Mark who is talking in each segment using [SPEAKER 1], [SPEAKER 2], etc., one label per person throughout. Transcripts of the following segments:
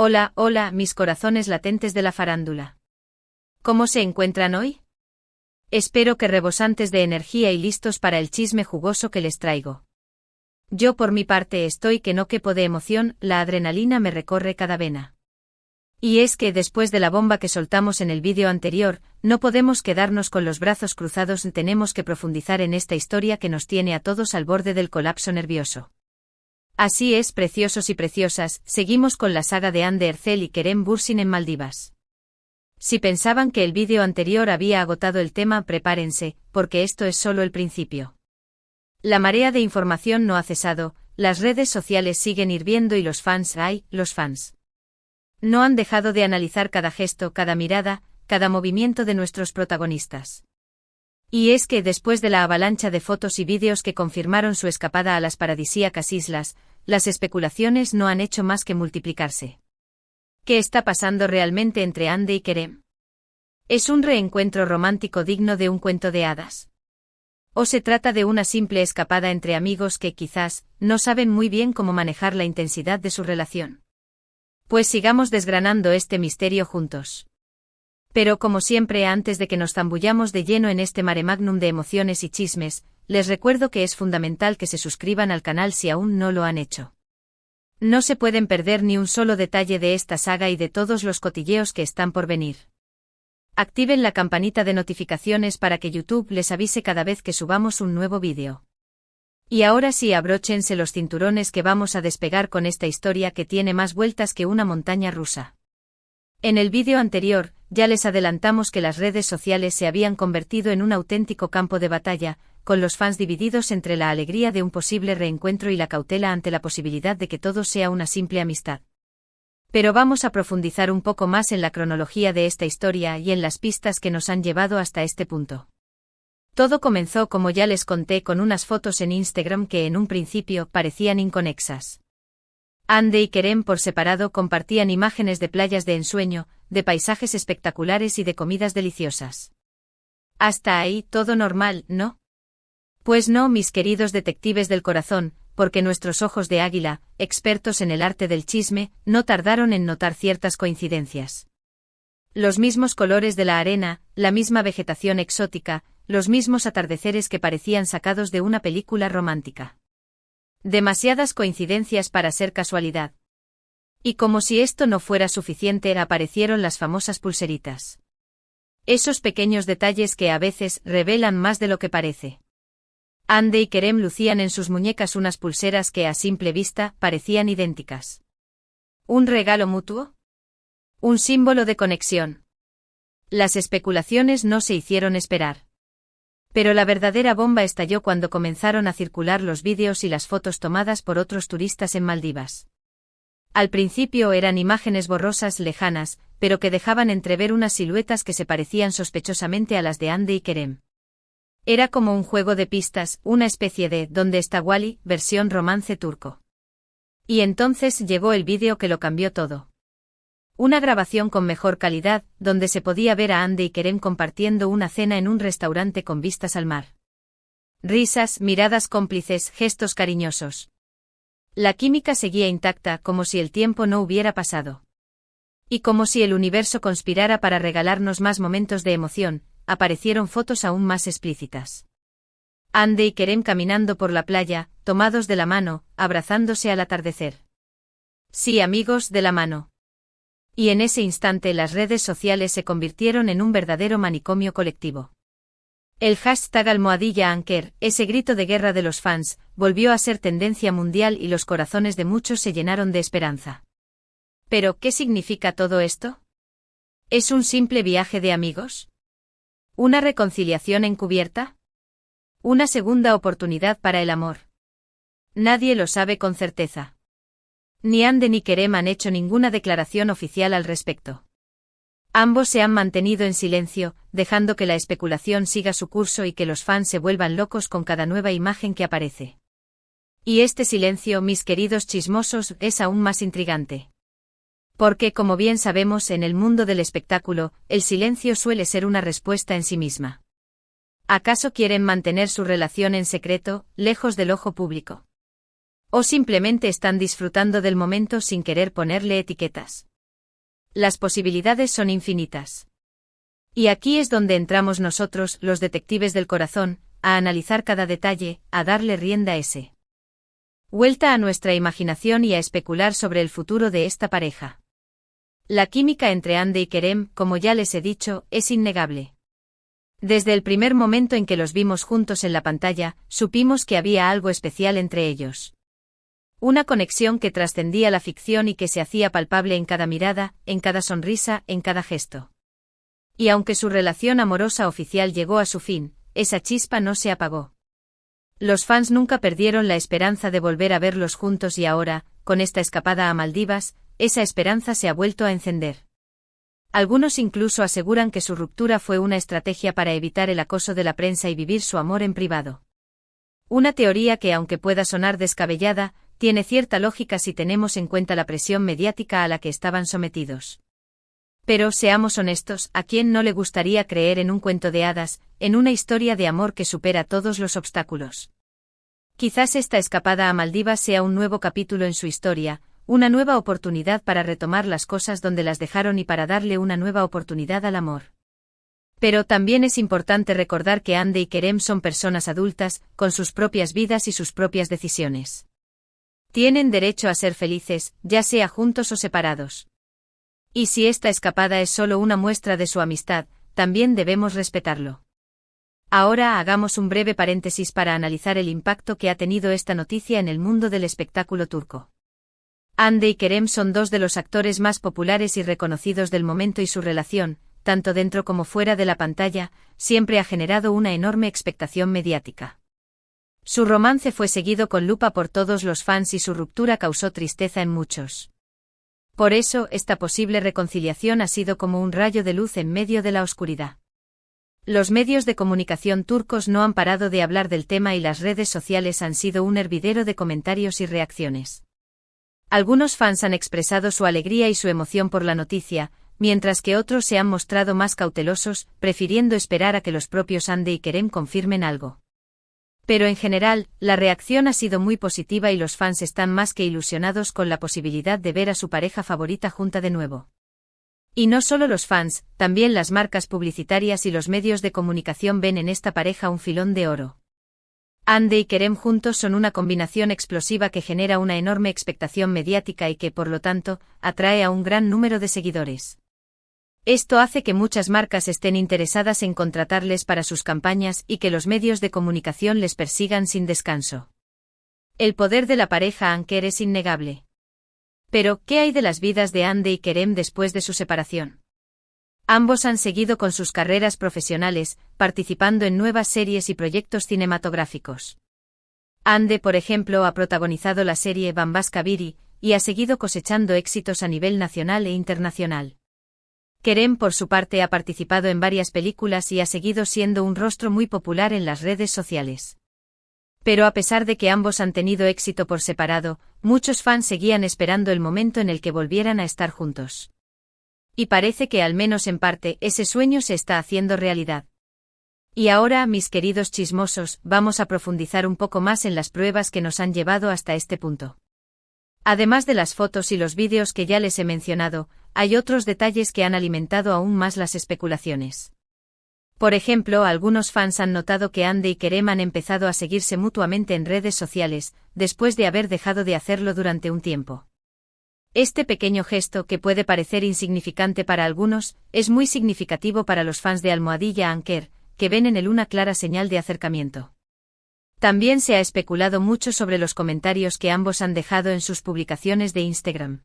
[SPEAKER 1] Hola, hola, mis corazones latentes de la farándula. ¿Cómo se encuentran hoy? Espero que rebosantes de energía y listos para el chisme jugoso que les traigo. Yo por mi parte estoy que no quepo de emoción, la adrenalina me recorre cada vena. Y es que después de la bomba que soltamos en el vídeo anterior, no podemos quedarnos con los brazos cruzados, tenemos que profundizar en esta historia que nos tiene a todos al borde del colapso nervioso. Así es, preciosos y preciosas, seguimos con la saga de Hande Erçel y Kerem Bürsin en Maldivas. Si pensaban que el vídeo anterior había agotado el tema, prepárense, porque esto es solo el principio. La marea de información no ha cesado, las redes sociales siguen hirviendo y los fans, no han dejado de analizar cada gesto, cada mirada, cada movimiento de nuestros protagonistas. Y es que después de la avalancha de fotos y vídeos que confirmaron su escapada a las paradisíacas islas, las especulaciones no han hecho más que multiplicarse. ¿Qué está pasando realmente entre Hande y Kerem? ¿Es un reencuentro romántico digno de un cuento de hadas? ¿O se trata de una simple escapada entre amigos que quizás no saben muy bien cómo manejar la intensidad de su relación? Pues sigamos desgranando este misterio juntos. Pero como siempre, antes de que nos zambullamos de lleno en este mare magnum de emociones y chismes, les recuerdo que es fundamental que se suscriban al canal si aún no lo han hecho. No se pueden perder ni un solo detalle de esta saga y de todos los cotilleos que están por venir. Activen la campanita de notificaciones para que YouTube les avise cada vez que subamos un nuevo vídeo. Y ahora sí, abróchense los cinturones que vamos a despegar con esta historia que tiene más vueltas que una montaña rusa. En el vídeo anterior, ya les adelantamos que las redes sociales se habían convertido en un auténtico campo de batalla, con los fans divididos entre la alegría de un posible reencuentro y la cautela ante la posibilidad de que todo sea una simple amistad. Pero vamos a profundizar un poco más en la cronología de esta historia y en las pistas que nos han llevado hasta este punto. Todo comenzó, como ya les conté, con unas fotos en Instagram que en un principio parecían inconexas. Hande y Kerem por separado compartían imágenes de playas de ensueño, de paisajes espectaculares y de comidas deliciosas. Hasta ahí todo normal, ¿no? Pues no, mis queridos detectives del corazón, porque nuestros ojos de águila, expertos en el arte del chisme, no tardaron en notar ciertas coincidencias. Los mismos colores de la arena, la misma vegetación exótica, los mismos atardeceres que parecían sacados de una película romántica. Demasiadas coincidencias para ser casualidad. Y como si esto no fuera suficiente, aparecieron las famosas pulseritas. Esos pequeños detalles que a veces revelan más de lo que parece. Hande y Kerem lucían en sus muñecas unas pulseras que a simple vista parecían idénticas. ¿Un regalo mutuo? ¿Un símbolo de conexión? Las especulaciones no se hicieron esperar. Pero la verdadera bomba estalló cuando comenzaron a circular los vídeos y las fotos tomadas por otros turistas en Maldivas. Al principio eran imágenes borrosas, lejanas, pero que dejaban entrever unas siluetas que se parecían sospechosamente a las de Hande y Kerem. Era como un juego de pistas, una especie de ¿Dónde está Wally?, versión romance turco. Y entonces llegó el vídeo que lo cambió todo. Una grabación con mejor calidad, donde se podía ver a Hande y Kerem compartiendo una cena en un restaurante con vistas al mar. Risas, miradas cómplices, gestos cariñosos. La química seguía intacta, como si el tiempo no hubiera pasado. Y como si el universo conspirara para regalarnos más momentos de emoción, aparecieron fotos aún más explícitas. Hande y Kerem caminando por la playa, tomados de la mano, abrazándose al atardecer. Sí, amigos, de la mano. Y en ese instante las redes sociales se convirtieron en un verdadero manicomio colectivo. El hashtag #Anker, ese grito de guerra de los fans, volvió a ser tendencia mundial y los corazones de muchos se llenaron de esperanza. ¿Pero qué significa todo esto? ¿Es un simple viaje de amigos? ¿Una reconciliación encubierta? ¿Una segunda oportunidad para el amor? Nadie lo sabe con certeza. Ni Hande ni Kerem han hecho ninguna declaración oficial al respecto. Ambos se han mantenido en silencio, dejando que la especulación siga su curso y que los fans se vuelvan locos con cada nueva imagen que aparece. Y este silencio, mis queridos chismosos, es aún más intrigante. Porque, como bien sabemos, en el mundo del espectáculo, el silencio suele ser una respuesta en sí misma. ¿Acaso quieren mantener su relación en secreto, lejos del ojo público? ¿O simplemente están disfrutando del momento sin querer ponerle etiquetas? Las posibilidades son infinitas. Y aquí es donde entramos nosotros, los detectives del corazón, a analizar cada detalle, a darle rienda vuelta a nuestra imaginación y a especular sobre el futuro de esta pareja. La química entre Ande y Kerem, como ya les he dicho, es innegable. Desde el primer momento en que los vimos juntos en la pantalla, supimos que había algo especial entre ellos. Una conexión que trascendía la ficción y que se hacía palpable en cada mirada, en cada sonrisa, en cada gesto. Y aunque su relación amorosa oficial llegó a su fin, esa chispa no se apagó. Los fans nunca perdieron la esperanza de volver a verlos juntos y ahora, con esta escapada a Maldivas, esa esperanza se ha vuelto a encender. Algunos incluso aseguran que su ruptura fue una estrategia para evitar el acoso de la prensa y vivir su amor en privado. Una teoría que, aunque pueda sonar descabellada, tiene cierta lógica si tenemos en cuenta la presión mediática a la que estaban sometidos. Pero, seamos honestos, ¿a quién no le gustaría creer en un cuento de hadas, en una historia de amor que supera todos los obstáculos? Quizás esta escapada a Maldivas sea un nuevo capítulo en su historia, una nueva oportunidad para retomar las cosas donde las dejaron y para darle una nueva oportunidad al amor. Pero también es importante recordar que Ande y Kerem son personas adultas, con sus propias vidas y sus propias decisiones. Tienen derecho a ser felices, ya sea juntos o separados. Y si esta escapada es solo una muestra de su amistad, también debemos respetarlo. Ahora hagamos un breve paréntesis para analizar el impacto que ha tenido esta noticia en el mundo del espectáculo turco. Ande y Kerem son dos de los actores más populares y reconocidos del momento y su relación, tanto dentro como fuera de la pantalla, siempre ha generado una enorme expectación mediática. Su romance fue seguido con lupa por todos los fans y su ruptura causó tristeza en muchos. Por eso, esta posible reconciliación ha sido como un rayo de luz en medio de la oscuridad. Los medios de comunicación turcos no han parado de hablar del tema y las redes sociales han sido un hervidero de comentarios y reacciones. Algunos fans han expresado su alegría y su emoción por la noticia, mientras que otros se han mostrado más cautelosos, prefiriendo esperar a que los propios Ande y Kerem confirmen algo. Pero en general, la reacción ha sido muy positiva y los fans están más que ilusionados con la posibilidad de ver a su pareja favorita junta de nuevo. Y no solo los fans, también las marcas publicitarias y los medios de comunicación ven en esta pareja un filón de oro. Ande y Kerem juntos son una combinación explosiva que genera una enorme expectación mediática y que, por lo tanto, atrae a un gran número de seguidores. Esto hace que muchas marcas estén interesadas en contratarles para sus campañas y que los medios de comunicación les persigan sin descanso. El poder de la pareja Anker es innegable. Pero, ¿qué hay de las vidas de Ande y Kerem después de su separación? Ambos han seguido con sus carreras profesionales, participando en nuevas series y proyectos cinematográficos. Ande, por ejemplo, ha protagonizado la serie Bambaşka Biri, y ha seguido cosechando éxitos a nivel nacional e internacional. Kerem, por su parte, ha participado en varias películas y ha seguido siendo un rostro muy popular en las redes sociales. Pero a pesar de que ambos han tenido éxito por separado, muchos fans seguían esperando el momento en el que volvieran a estar juntos. Y parece que al menos en parte, ese sueño se está haciendo realidad. Y ahora, mis queridos chismosos, vamos a profundizar un poco más en las pruebas que nos han llevado hasta este punto. Además de las fotos y los vídeos que ya les he mencionado, hay otros detalles que han alimentado aún más las especulaciones. Por ejemplo, algunos fans han notado que Ande y Kerem han empezado a seguirse mutuamente en redes sociales, después de haber dejado de hacerlo durante un tiempo. Este pequeño gesto, que puede parecer insignificante para algunos, es muy significativo para los fans de Almohadilla Anker, que ven en él una clara señal de acercamiento. También se ha especulado mucho sobre los comentarios que ambos han dejado en sus publicaciones de Instagram.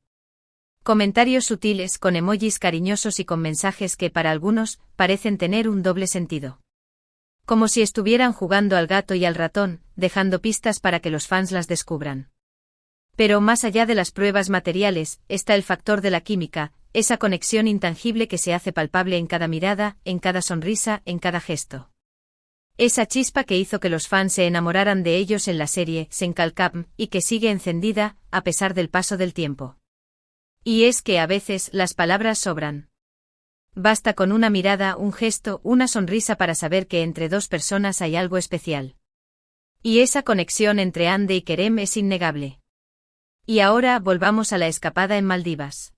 [SPEAKER 1] Comentarios sutiles, con emojis cariñosos y con mensajes que para algunos parecen tener un doble sentido. Como si estuvieran jugando al gato y al ratón, dejando pistas para que los fans las descubran. Pero más allá de las pruebas materiales, está el factor de la química, esa conexión intangible que se hace palpable en cada mirada, en cada sonrisa, en cada gesto. Esa chispa que hizo que los fans se enamoraran de ellos en la serie Senkalkam y que sigue encendida, a pesar del paso del tiempo. Y es que a veces las palabras sobran. Basta con una mirada, un gesto, una sonrisa para saber que entre dos personas hay algo especial. Y esa conexión entre Ande y Kerem es innegable. Y ahora volvamos a la escapada en Maldivas.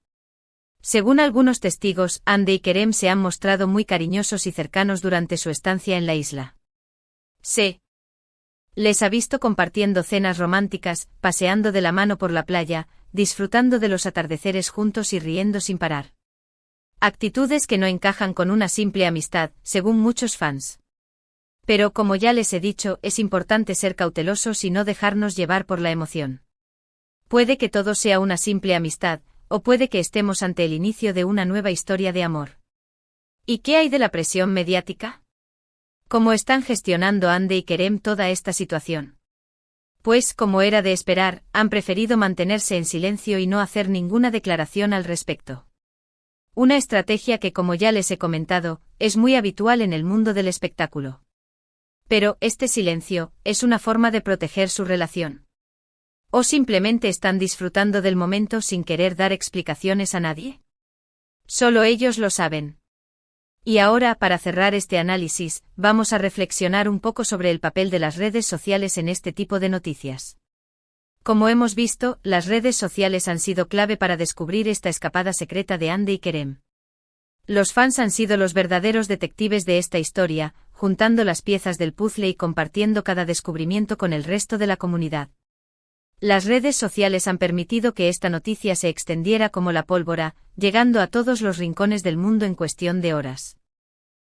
[SPEAKER 1] Según algunos testigos, Hande y Kerem se han mostrado muy cariñosos y cercanos durante su estancia en la isla. Se les ha visto compartiendo cenas románticas, paseando de la mano por la playa, disfrutando de los atardeceres juntos y riendo sin parar. Actitudes que no encajan con una simple amistad, según muchos fans. Pero como ya les he dicho, es importante ser cautelosos y no dejarnos llevar por la emoción. Puede que todo sea una simple amistad, o puede que estemos ante el inicio de una nueva historia de amor. ¿Y qué hay de la presión mediática? ¿Cómo están gestionando Hande y Kerem toda esta situación? Pues, como era de esperar, han preferido mantenerse en silencio y no hacer ninguna declaración al respecto. Una estrategia que, como ya les he comentado, es muy habitual en el mundo del espectáculo. Pero, este silencio, ¿es una forma de proteger su relación? ¿O simplemente están disfrutando del momento sin querer dar explicaciones a nadie? Solo ellos lo saben. Y ahora, para cerrar este análisis, vamos a reflexionar un poco sobre el papel de las redes sociales en este tipo de noticias. Como hemos visto, las redes sociales han sido clave para descubrir esta escapada secreta de Hande y Kerem. Los fans han sido los verdaderos detectives de esta historia, juntando las piezas del puzzle y compartiendo cada descubrimiento con el resto de la comunidad. Las redes sociales han permitido que esta noticia se extendiera como la pólvora, llegando a todos los rincones del mundo en cuestión de horas.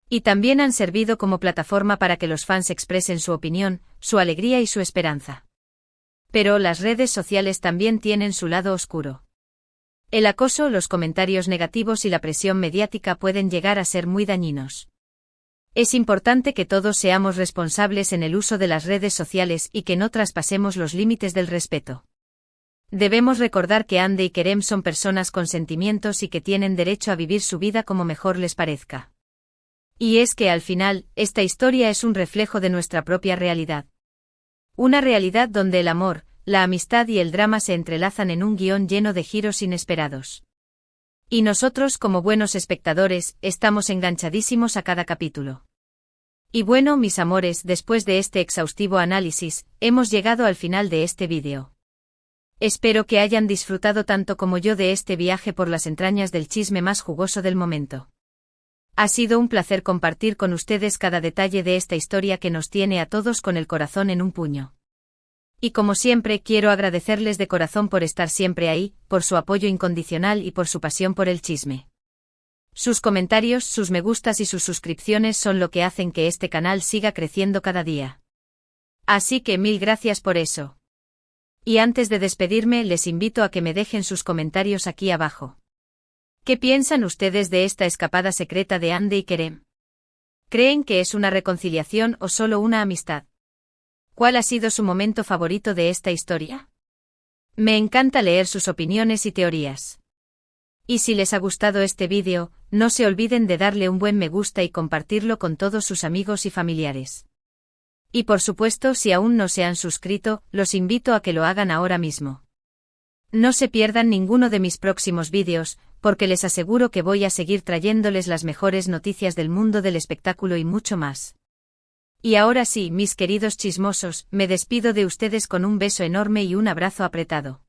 [SPEAKER 1] Y también han servido como plataforma para que los fans expresen su opinión, su alegría y su esperanza. Pero las redes sociales también tienen su lado oscuro. El acoso, los comentarios negativos y la presión mediática pueden llegar a ser muy dañinos. Es importante que todos seamos responsables en el uso de las redes sociales y que no traspasemos los límites del respeto. Debemos recordar que Hande y Kerem son personas con sentimientos y que tienen derecho a vivir su vida como mejor les parezca. Y es que al final, esta historia es un reflejo de nuestra propia realidad. Una realidad donde el amor, la amistad y el drama se entrelazan en un guión lleno de giros inesperados. Y nosotros, como buenos espectadores, estamos enganchadísimos a cada capítulo. Y bueno, mis amores, después de este exhaustivo análisis, hemos llegado al final de este vídeo. Espero que hayan disfrutado tanto como yo de este viaje por las entrañas del chisme más jugoso del momento. Ha sido un placer compartir con ustedes cada detalle de esta historia que nos tiene a todos con el corazón en un puño. Y como siempre, quiero agradecerles de corazón por estar siempre ahí, por su apoyo incondicional y por su pasión por el chisme. Sus comentarios, sus me gustas y sus suscripciones son lo que hacen que este canal siga creciendo cada día. Así que mil gracias por eso. Y antes de despedirme, les invito a que me dejen sus comentarios aquí abajo. ¿Qué piensan ustedes de esta escapada secreta de Hande y Kerem? ¿Creen que es una reconciliación o solo una amistad? ¿Cuál ha sido su momento favorito de esta historia? Me encanta leer sus opiniones y teorías. Y si les ha gustado este vídeo, no se olviden de darle un buen me gusta y compartirlo con todos sus amigos y familiares. Y por supuesto, si aún no se han suscrito, los invito a que lo hagan ahora mismo. No se pierdan ninguno de mis próximos vídeos, porque les aseguro que voy a seguir trayéndoles las mejores noticias del mundo del espectáculo y mucho más. Y ahora sí, mis queridos chismosos, me despido de ustedes con un beso enorme y un abrazo apretado.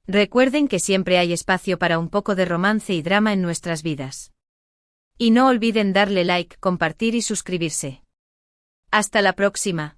[SPEAKER 1] Recuerden que siempre hay espacio para un poco de romance y drama en nuestras vidas. Y no olviden darle like, compartir y suscribirse. Hasta la próxima.